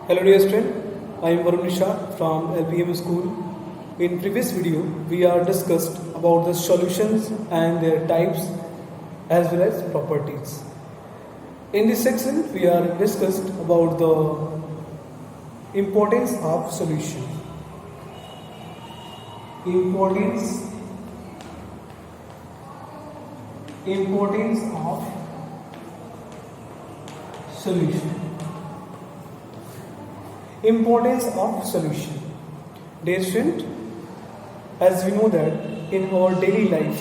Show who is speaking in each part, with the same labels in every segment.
Speaker 1: Hello dear student, I am Varun Shah from LPM school. In previous video, we are discussed about the solutions and their types as well as properties. In this section, we are discussed about the importance of solution. Importance of solution. Importance of solution. Dear student, as we know that in our daily life,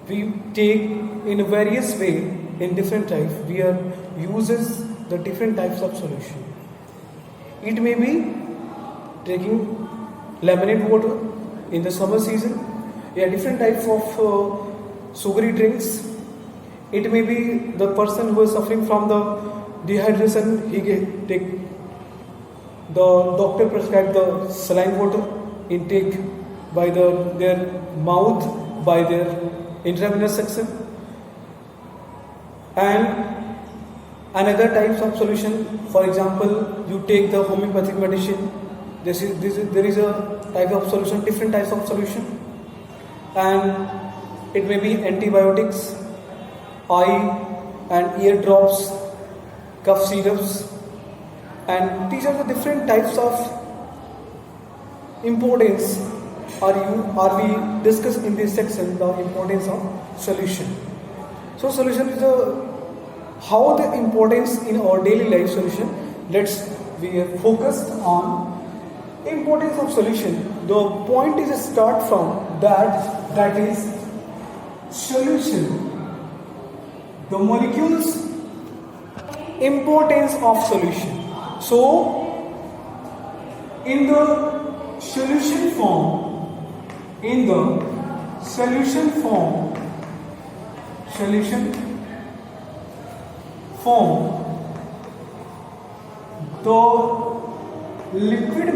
Speaker 1: we take in a various way in different types. We are uses the different types of solution. It may be taking lemonade water in the summer season. Different types of sugary drinks. It may be the person who is suffering from the dehydration, the doctor prescribed the saline water intake by their mouth, by their intravenous section. And another types of solution, for example, you take the homeopathic medicine. There is a type of solution, different types of solution, and it may be antibiotics, eye and ear drops, cough syrups, and these are the different types of importance are we discuss in this section, the importance of solution. So solution is how the importance in our daily life solution. We are focused on importance of solution. The point is start from that is solution. The molecules importance of solution. So in the solution form, the liquid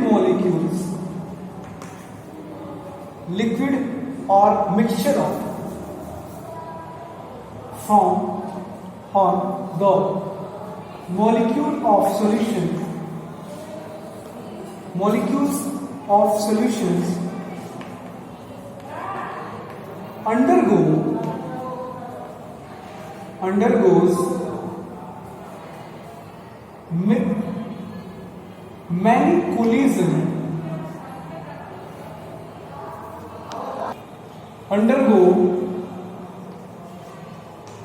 Speaker 1: or mixture of the molecules of solutions undergoes many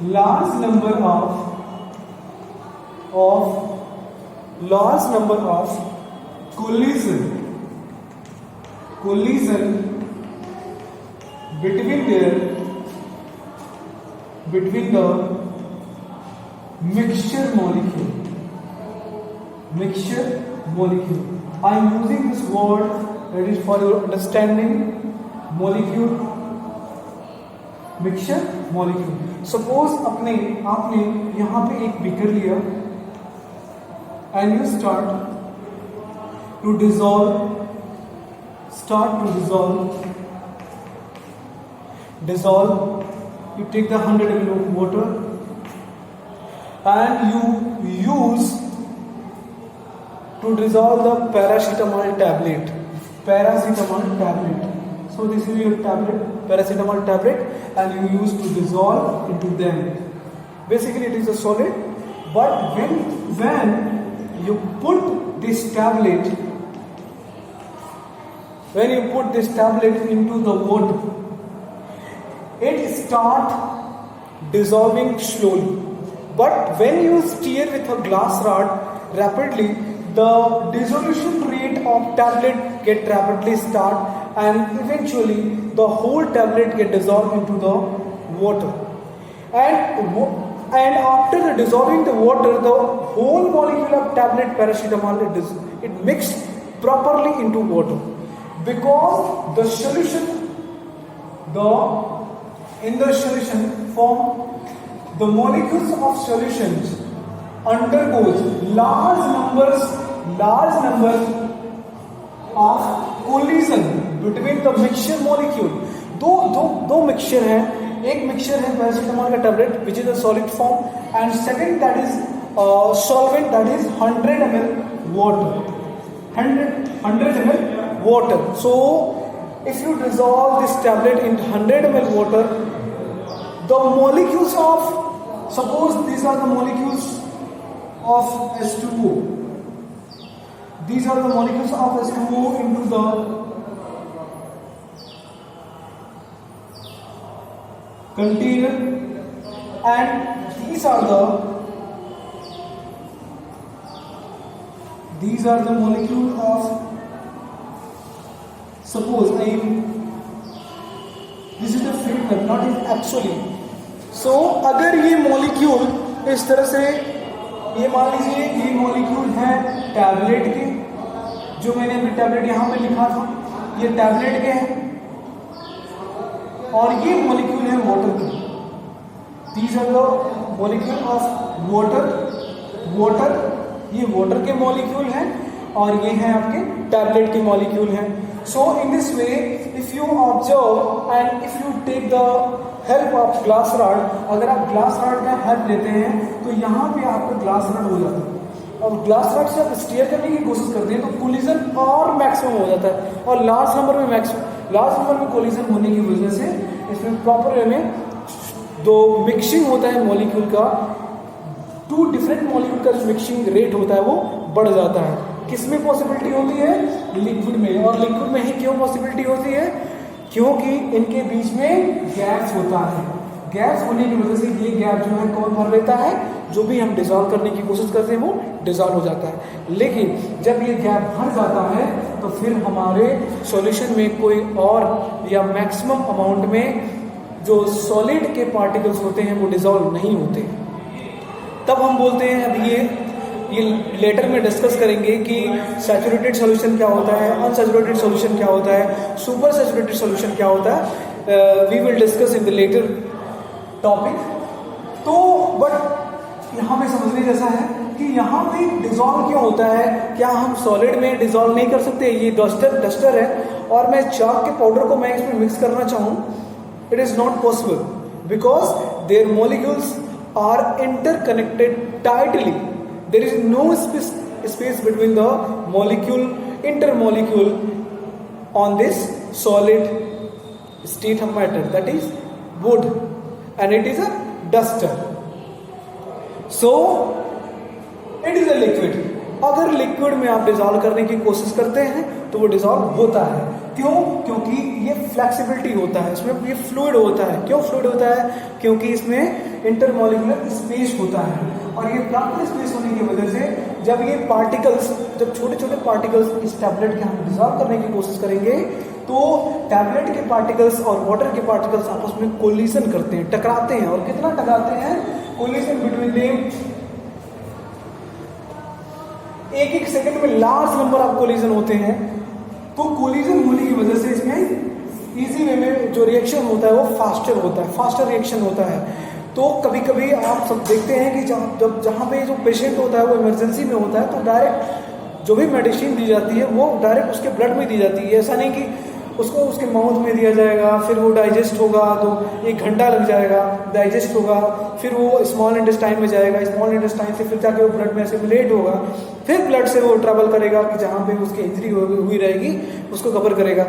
Speaker 1: large number of collision between the mixture molecule. I am using this word that is for your understanding. Mixture molecule. Suppose आपने यहाँ पे एक beaker लिया and you start to dissolve. You take the 100 ml of water and you use to dissolve the paracetamol tablet. So this is your paracetamol tablet, and you use to dissolve into them. Basically, it is a solid. But when you put this tablet into the water, it starts dissolving slowly. But when you stir with a glass rod rapidly, the dissolution rate of tablet get rapidly start, and eventually the whole tablet get dissolved into the water. And after dissolving the water, the whole molecule of tablet paracetamol it mixed properly into water, because in the solution form, the molecules of solutions undergoes large numbers of collision between the mixture molecule. दो mixture हैं, एक mixture है paracetamol का tablet which is a solid form, and second that is solvent, that is 100 ml water. 100 ml water. So if you dissolve this tablet in 100 ml water, the molecules of, suppose these are the molecules of H2O. These are the molecules of H2O into the container, and these are the molecule of, suppose this is the figure, not in actually. So अगर ये molecule इस तरह से, ये मान लीजिए ये molecule है टैबलेट के, जो मैंने अभी टैबलेट यहाँ पे लिखा था, ये टैबलेट के हैं, और ये मॉलिक्यूल है वाटर के. These are the molecule of water. ये वाटर के मॉलिक्यूल हैं और ये हैं आपके टैबलेट के मॉलिक्यूल हैं. So in this way if you observe and if you take the help of glass rod, अगर आप ग्लास रॉड का हेल्प लेते हैं तो यहाँ पे आपका ग्लास रॉड हो जाता है, और ग्लास रॉड से आप स्टीयर करने की कोशिश करते हैं तो कोलिजन और मैक्सिमम हो जाता है, और लार्ज नंबर में कोलिजन होने की वजह से इसमें प्रॉपर वे में दो मिक्सिंग होता है मॉलिक्यूल का, टू डिफरेंट मॉलिक्यूल का जो मिक्सिंग रेट होता है वो बढ़ जाता है. किसमें पॉसिबिलिटी होती है? लिक्विड में. और लिक्विड में ही क्यों पॉसिबिलिटी होती है? क्योंकि इनके बीच में गैप्स होता है. गैप्स होने की वजह से ये गैप जो है कौन भर लेता है? जो भी हम डिसॉल्व करने की कोशिश करते हैं वो डिसॉल्व हो जाता है. लेकिन जब ये गैप भर जाता है तो फिर हमारे सॉल्यूशन में कोई और या मैक्सिमम अमाउंट में जो सॉलिड के पार्टिकल्स होते हैं वो डिसॉल्व नहीं होते. तब हम बोलते हैं, अब ये लेटर में डिस्कस करेंगे कि सैचुरेटेड सॉल्यूशन क्या होता है, अनसैचुरेटेड सॉल्यूशन क्या होता है, सुपर सैचुरेटेड सॉल्यूशन क्या होता है. We will discuss in the later topic. तो बट यहाँ पे समझने जैसा है कि यहाँ पे डिसॉल्व क्यों होता है. क्या हम सॉलिड में डिसॉल्व नहीं कर सकते? ये डस्टर है और मैं चाक के पाउडर को मैं इसमें मिक्स करना चाहूँ, it is not possible because their molecules are interconnected tightly. There is no space between the intermolecule on this solid state of matter, that is wood, and it is a duster. So it is a liquid. अगर liquid में आप dissolve करने की कोशिश करते हैं तो वो डिसॉल्व होता है. क्यों? क्योंकि ये फ्लेक्सिबिलिटी होता है, इसमें ये फ्लूइड होता है. क्यों फ्लूइड होता है? क्योंकि इसमें इंटरमॉलिक्यूलर स्पेस होता है, और ये प्रॉपर स्पेस होने की वजह से जब ये पार्टिकल्स, जब छोटे छोटे पार्टिकल्स इस टैबलेट के हम डिसॉल्व करने की कोशिश करेंगे तो टैबलेट के पार्टिकल्स और वाटर के पार्टिकल्स आपस में कोलिजन करते हैं, टकराते हैं. और कितना टकराते हैं? कोलिजन बिटवीन देम एक सेकंड में लार्ज नंबर ऑफ कोलिजन होते हैं. तो कोलिजन होने की वजह से इसमें इजी वे में जो रिएक्शन होता है वो फास्टर रिएक्शन होता है. तो कभी कभी आप सब देखते हैं कि जहाँ पे जो पेशेंट होता है वो इमरजेंसी में होता है तो डायरेक्ट जो भी मेडिसिन दी जाती है वो डायरेक्ट उसके ब्लड में दी जाती है. ऐसा नहीं कि उसको उसके माउथ में दिया जाएगा, फिर वो डाइजेस्ट होगा तो 1 घंटा लग जाएगा, डाइजेस्ट होगा, फिर वो स्मॉल इंटेस्टाइन में जाएगा, स्मॉल इंटेस्टाइन से फिर जाके वो ब्लड में एसिमुलेट होगा, फिर ब्लड से वो ट्रैवल करेगा कि जहाँ पे उसकी इंजरी हुई रहेगी उसको कवर करेगा.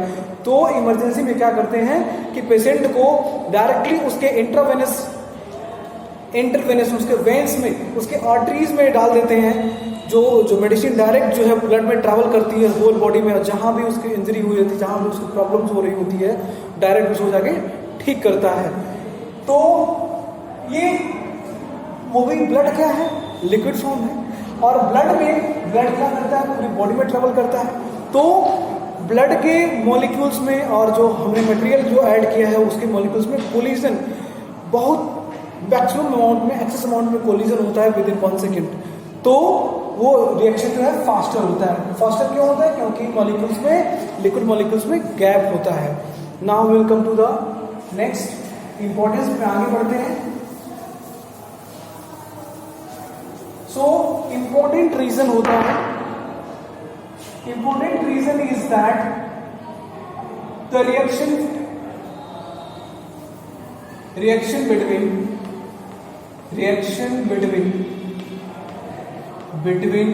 Speaker 1: तो इमरजेंसी में क्या करते हैं कि पेशेंट को डायरेक्टली उसके इंटरवेनस उसके वेन्स में, उसके आर्टरीज में डाल देते हैं. जो मेडिसिन डायरेक्ट जो है ब्लड में ट्रैवल करती है होल बॉडी में, और जहाँ भी उसकी इंजरी हुई होती है, जहाँ भी उसकी प्रॉब्लम्स हो रही होती है, डायरेक्ट उसको जाके ठीक करता है. तो ये मूविंग ब्लड क्या है? लिक्विड फॉर्म है. और ब्लड क्या करता है? पूरी बॉडी में ट्रैवल करता है. तो ब्लड के मॉलिक्यूल्स में और जो हमने मटेरियल जो ऐड किया है उसके मॉलिक्यूल्स में कोलिजन बहुत मैक्सिमम अमाउंट में, एक्सेस अमाउंट में कोलिजन होता है विद इन 1 सेकेंड. तो वो रिएक्शन जो है फास्टर होता है. फास्टर क्यों होता है? क्योंकि मॉलिक्यूल्स में, लिक्विड मॉलिक्यूल्स में गैप होता है. Now will come to the next importance में आगे बढ़ते हैं. सो इंपॉर्टेंट रीजन होता है, important reason is that the reaction between between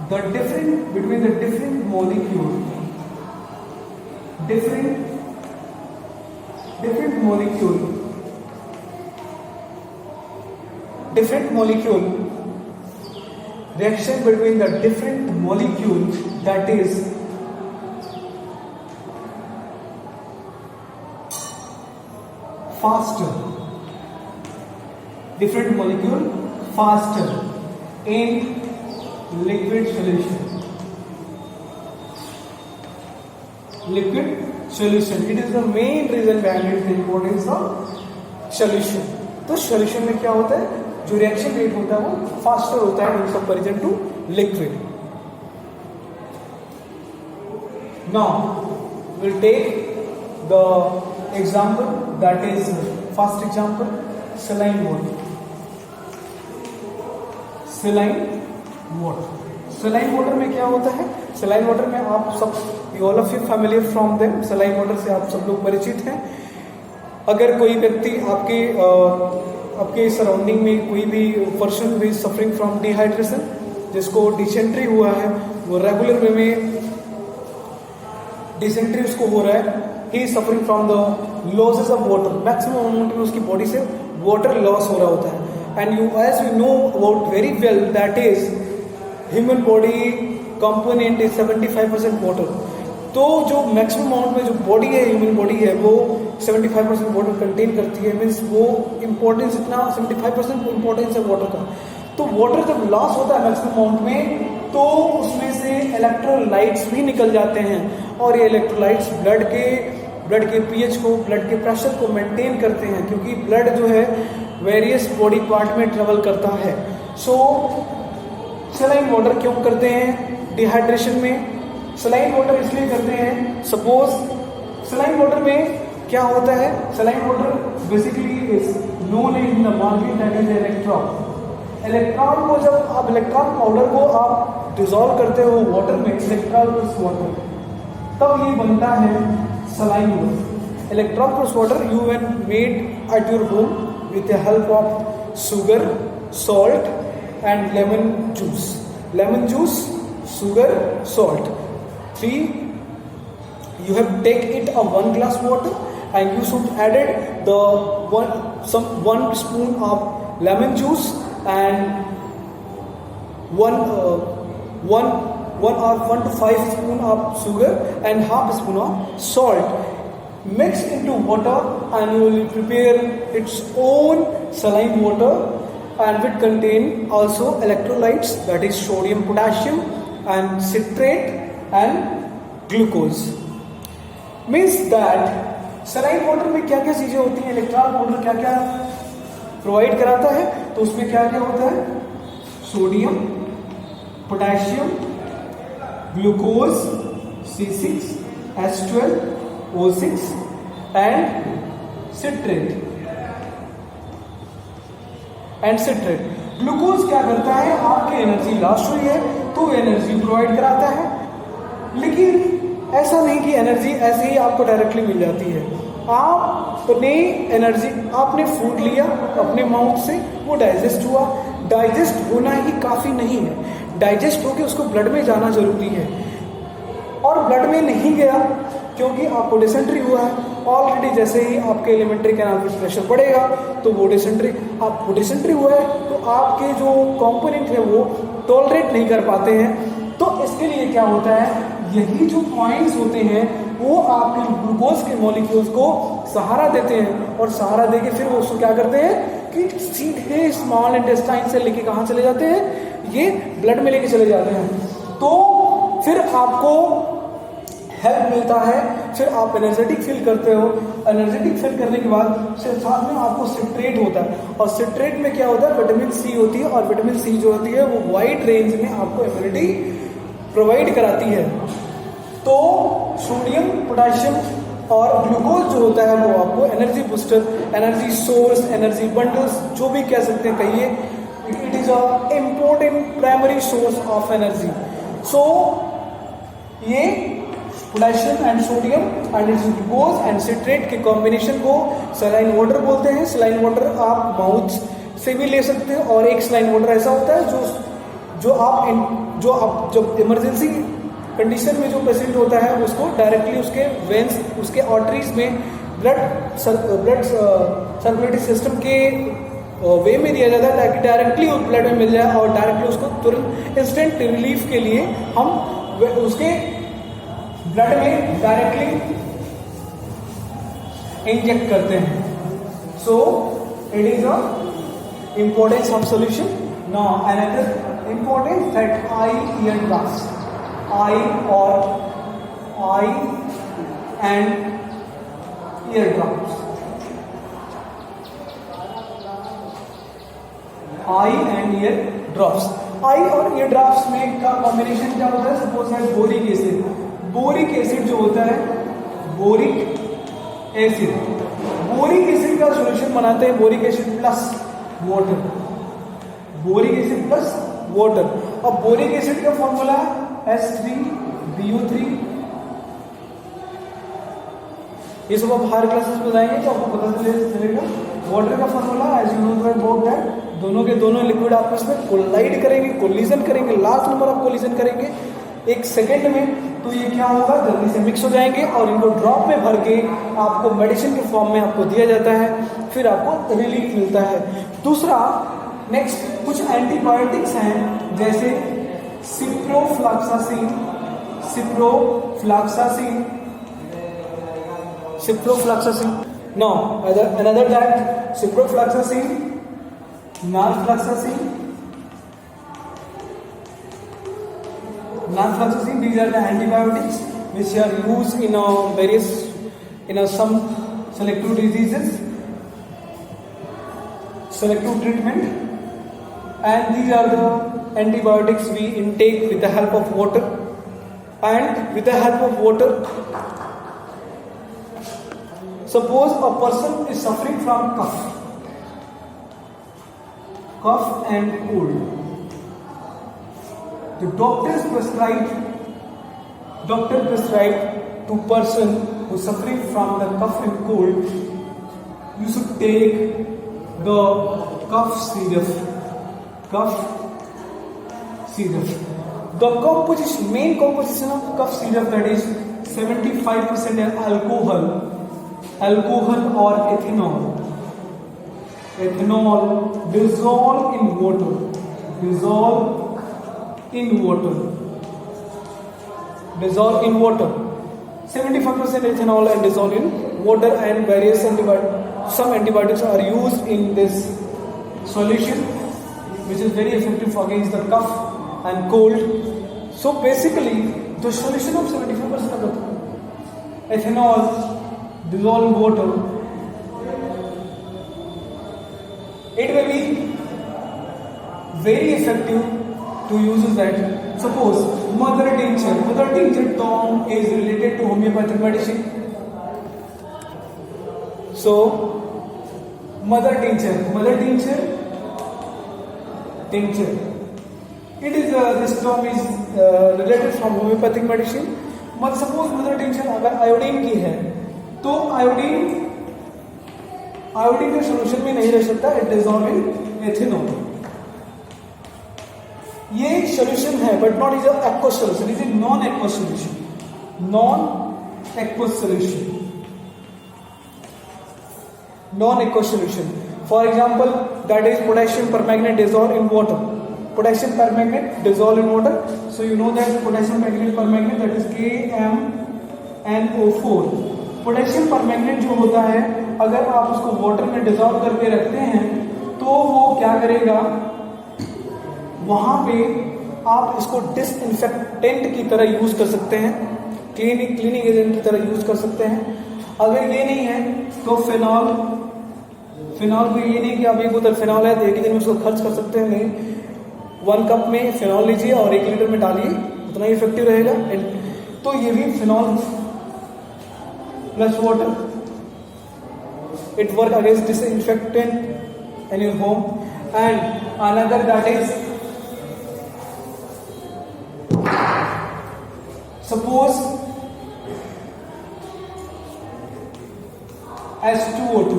Speaker 1: the different molecule, reaction between the different molecule, that is faster, different molecule faster in liquid solution. It is the main reason behind the importance of solution. तो solution में क्या होता है, जो reaction rate होता है वो faster होता है in comparison to liquid. Now we'll take the example, that is first example, saline water. Saline water में क्या होता है, saline water में आप सब, all of you familiar from them, saline water से आप सब लोग परिचित हैं. अगर कोई व्यक्ति आपके सराउंडिंग में कोई भी पर्सन भी सफरिंग फ्रॉम डिहाइड्रेशन, जिसको डिसेंट्री हुआ है, वो रेगुलर वे में डिसेंट्री उसको हो रहा है, he is suffering from the losses of water, maximum amount में उसकी बॉडी से वाटर लॉस हो रहा होता है. And you as we know about very well that is human body component is 75% water. तो जो मैक्सिमम अमाउंट में जो बॉडी है, ह्यूमन बॉडी है, वो 75% वाटर कंटेन करती है. मीन्स वो इंपॉर्टेंस इतना 75% इंपॉर्टेंस है वाटर का. तो वाटर जब लॉस होता है मैक्सिमम अमाउंट में, तो उसमें से इलेक्ट्रोलाइट्स भी निकल जाते हैं, और ये इलेक्ट्रोलाइट्स ब्लड के पीएच को, ब्लड के प्रेशर को मेंटेन करते हैं, क्योंकि ब्लड जो है वेरियस बॉडी पार्ट में ट्रेवल करता है. सो सलाइन वाटर क्यों करते हैं डिहाइड्रेशन में? सलाइन वाटर इसलिए करते हैं, सपोज सलाइन वाटर में क्या होता है, saline water basically is known in the market that is electron को जब आप इलेक्ट्रॉन पाउडर को आप डिसॉल्व करते हो वाटर में, इलेक्ट्रॉन प्लस वाटर, तब ये बनता है saline water. Electron plus water you can made at your home with the help of sugar, salt and lemon juice, sugar, salt. 3, you have take it a 1 glass water and you should added the 1 spoon of lemon juice and 1 to 5 spoon of sugar and half spoon of salt. Mix into water and you will prepare its own saline water, and it contain also electrolytes, that is sodium, potassium and citrate and glucose. Means that saline water में क्या क्या चीजें होती हैं, electron powder क्या क्या provide कराता है, तो उसमें क्या क्या होता है, sodium, potassium, glucose C6, H12, O6 and citrate. Glucose क्या करता है, आपकी एनर्जी लॉस हुई है तो एनर्जी प्रोवाइड कराता है. लेकिन ऐसा नहीं कि एनर्जी ऐसे ही आपको डायरेक्टली मिल जाती है. आपने एनर्जी, आपने फूड लिया अपने माउथ से, वो डाइजेस्ट हुआ. डाइजेस्ट होना ही काफ़ी नहीं है, डाइजेस्ट होकर उसको ब्लड में जाना जरूरी है. और ब्लड में नहीं गया क्योंकि आपको डिसेंट्री हुआ है. ऑलरेडी जैसे ही आपके एलिमेंट्री कैनाल में प्रेशर बढ़ेगा तो वो डिसेंट्री, आपको डिसेंट्री हुआ है तो आपके जो कंपोनेंट है वो टॉलरेट नहीं कर पाते हैं. तो इसके लिए क्या होता है, यही जो पॉइंट्स होते हैं वो आपके ग्लूकोज के मॉलिक्यूल्स को सहारा देते हैं, और सहारा देके फिर वो उसको क्या करते हैं कि सीधे स्मॉल इंटेस्टाइन से लेके कहाँ चले जाते हैं, ये ब्लड में लेके चले जाते हैं. तो फिर आपको हेल्प मिलता है, फिर आप एनर्जेटिक फील करते हो. एनर्जेटिक फील करने के बाद फिर साथ में आपको सिट्रेट होता है, और सिट्रेट में क्या होता है, विटामिन सी होती है, और विटामिन सी जो होती है वो वाइड रेंज में आपको इम्यूनिटी प्रोवाइड कराती है. तो सोडियम, पोटेशियम और ग्लूकोज जो होता है वो आपको energy booster, energy source, energy bundles, जो भी कह सकते हैं कहिए, it is a important primary source of energy. So ये potassium and sodium and it's glucose and citrate के कॉम्बिनेशन को सलाइन वाटर बोलते हैं. सलाइन वाटर आप माउथ से भी ले सकते हैं, और एक सलाइन वाटर ऐसा होता है जो आप जब इमरजेंसी कंडीशन में जो पेशेंट होता है उसको डायरेक्टली उसके वेंस, उसके आर्टरीज में ब्लड सर्कुलेटरी सिस्टम के वे में दिया जाता है, ताकि डायरेक्टली उस ब्लड में मिल जाए और डायरेक्टली उसको तुरंत इंस्टेंट रिलीफ के लिए हम उसके ब्लड में डायरेक्टली इंजेक्ट करते हैं. So it is a importance of solution. Now another importance that eye ear drops, eye and ear drops. Eye and ear drops. Eye और ईयर ड्रॉप्स में का कॉम्बिनेशन क्या होता है? सपोज है बोरिक एसिड. बोरिक एसिड जो होता है, बोरिक एसिड का सॉल्यूशन बनाते हैं boric acid plus water. Boric acid plus water. अब बोरिक एसिड का फॉर्मूला H3BO3. ये सब आप हायर क्लासेस में जाएंगे तो आपको पता चलेगा. वाटर का formula as you know about that, दोनों के दोनों लिक्विड आपस में कोलाइड करेंगे, कोलिजन करेंगे, लार्ज नंबर ऑफ कोलिजन करेंगे एक सेकेंड में. तो ये क्या होगा, जल्दी से मिक्स हो जाएंगे और इनको ड्रॉप में भर के आपको मेडिसिन के फॉर्म में आपको दिया जाता है, फिर आपको रिलीफ मिलता है. दूसरा नेक्स्ट कुछ एंटीबायोटिक्स हैं जैसे ciprofloxacin. Now another that ciprofloxacin, norfloxacin. These are the antibiotics which are used in some selective diseases, selective treatment, and these are the antibiotics we intake with the help of water. And with the help of water, suppose a person is suffering from cough and cold. The doctor prescribed to person who is suffering from the cough and cold, you should take the cough syrup. The main composition of cough syrup, that is 75% alcohol or ethanol dissolved in water. 75% ethanol and dissolved in water, and various some antibiotics are used in this solution, which is very effective against the cough and cold. So basically the solution of 75% of the ethanol dissolved in water, it will be very effective to use that. Suppose mother tincture term is related to homeopathic medicine. So mother tincture, it is this term is related from homeopathic medicine. Suppose mother tincture अगर iodine की है तो iodine के solution में नहीं रह सकता, it dissolve in ethanol. ये सोल्यूशन है but not is aqueous solution, is a non aqueous solution. For example that is potassium permanganate dissolved in water. Potassium permanganate dissolved in water. So you know that potassium permanganate, that is KMnO4. Potassium permanganate जो होता है, अगर आप उसको water में dissolve करके रखते हैं तो वो क्या करेगा, वहां पे आप इसको डिसइंफेक्टेंट की तरह यूज कर सकते हैं, क्लीनिंग एजेंट की तरह यूज कर सकते हैं. अगर ये नहीं है तो फिनॉल को ये नहीं कि आप एक बोतल फिनॉल है तो एक ही दिन में उसको खर्च कर सकते हैं, नहीं. 1 कप में फिनॉल लीजिए और 1 लीटर में डालिए, उतना ही इफेक्टिव रहेगा. तो ये भी phenol plus water, it work against disinfectant in your home. And another that is, suppose H2O2,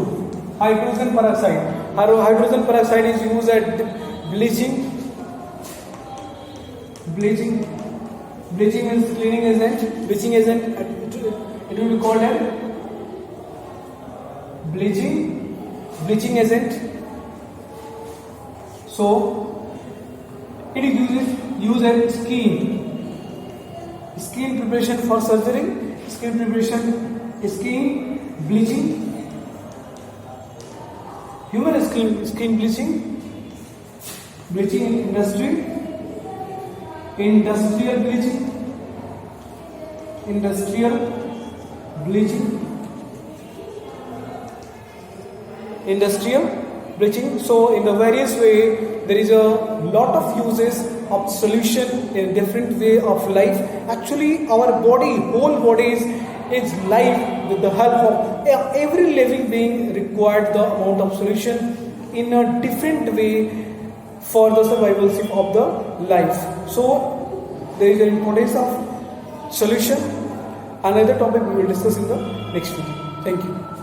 Speaker 1: hydrogen peroxide. Hydrogen peroxide is used at bleaching means cleaning agent. Bleaching agent, it will be called as bleaching agent. So it is used as skin preparation for surgery, skin bleaching, human skin bleaching in industry, industrial bleaching. So in the various way, there is a lot of uses of solution in different way of life. Actually, our whole body is life with the help of every living being required the amount of solution in a different way for the survivalship of the life. So there is an importance of solution. Another topic we will discuss in the next video. Thank you.